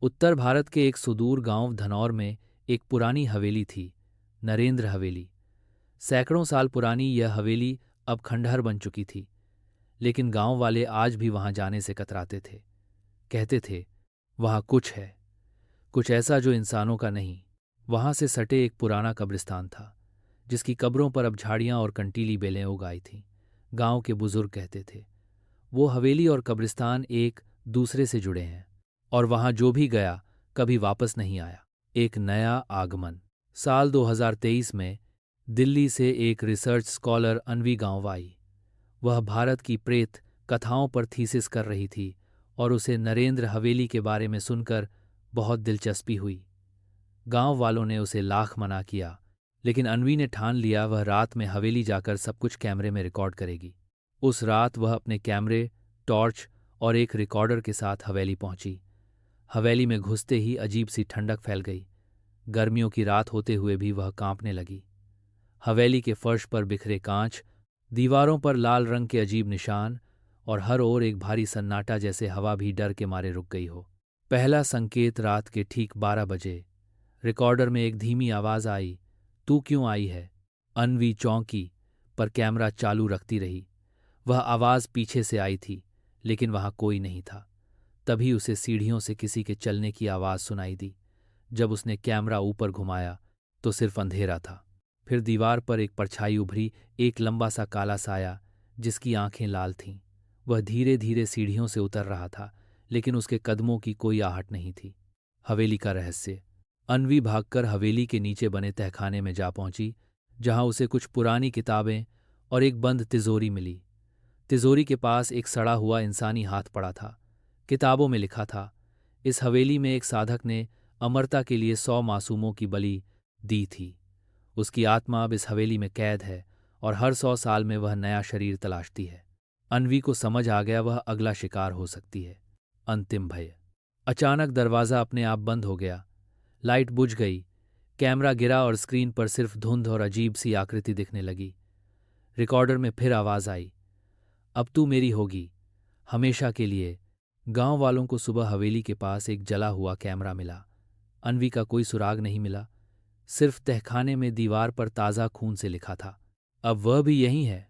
उत्तर भारत के एक सुदूर गांव धनौर में एक पुरानी हवेली थी, नरेंद्र हवेली। सैकड़ों साल पुरानी यह हवेली अब खंडहर बन चुकी थी, लेकिन गांव वाले आज भी वहां जाने से कतराते थे। कहते थे, वहां कुछ है, कुछ ऐसा जो इंसानों का नहीं। वहां से सटे एक पुराना कब्रिस्तान था, जिसकी कब्रों पर अब झाड़ियां और कंटीली बेलें उग आई थीं। गांव के बुजुर्ग कहते थे, वो हवेली और कब्रिस्तान एक दूसरे से जुड़े हैं, और वहां जो भी गया कभी वापस नहीं आया। एक नया आगमन। साल 2023 में दिल्ली से एक रिसर्च स्कॉलर अन्वी गांव आई। वह भारत की प्रेत कथाओं पर थीसिस कर रही थी और उसे नरेंद्र हवेली के बारे में सुनकर बहुत दिलचस्पी हुई। गांव वालों ने उसे लाख मना किया, लेकिन अन्वी ने ठान लिया वह रात में हवेली जाकर सब कुछ कैमरे में रिकॉर्ड करेगी। उस रात वह अपने कैमरे, टॉर्च और एक रिकॉर्डर के साथ हवेली पहुंची। हवेली में घुसते ही अजीब सी ठंडक फैल गई। गर्मियों की रात होते हुए भी वह कांपने लगी। हवेली के फर्श पर बिखरे कांच, दीवारों पर लाल रंग के अजीब निशान, और हर ओर एक भारी सन्नाटा, जैसे हवा भी डर के मारे रुक गई हो। पहला संकेत रात के ठीक 12 बजे। रिकॉर्डर में एक धीमी आवाज आई, तू क्यों आई है? अन्वी चौंकी, पर कैमरा चालू रखती रही। वह आवाज पीछे से आई थी, लेकिन वहां कोई नहीं था। तभी उसे सीढ़ियों से किसी के चलने की आवाज सुनाई दी। जब उसने कैमरा ऊपर घुमाया तो सिर्फ अंधेरा था। फिर दीवार पर एक परछाई उभरी, एक लंबा सा काला साया जिसकी आंखें लाल थीं। वह धीरे धीरे सीढ़ियों से उतर रहा था, लेकिन उसके कदमों की कोई आहट नहीं थी। हवेली का रहस्य। अन्वी भागकर हवेली के नीचे बने तहखाने में जा पहुंची, जहां उसे कुछ पुरानी किताबें और एक बंद तिजोरी मिली। तिजोरी के पास एक सड़ा हुआ इंसानी हाथ पड़ा था। किताबों में लिखा था, इस हवेली में एक साधक ने अमरता के लिए 100 मासूमों की बलि दी थी। उसकी आत्मा अब इस हवेली में कैद है और हर 100 साल में वह नया शरीर तलाशती है। अन्वी को समझ आ गया वह अगला शिकार हो सकती है। अंतिम भय। अचानक दरवाज़ा अपने आप बंद हो गया। लाइट बुझ गई, कैमरा गिरा और स्क्रीन पर सिर्फ धुंध और अजीब सी आकृति दिखने लगी। रिकॉर्डर में फिर आवाज़ आई, अब तू मेरी होगी, हमेशा के लिए। गांव वालों को सुबह हवेली के पास एक जला हुआ कैमरा मिला। अन्वी का कोई सुराग नहीं मिला, सिर्फ तहखाने में दीवार पर ताज़ा खून से लिखा था, अब वह भी यही है।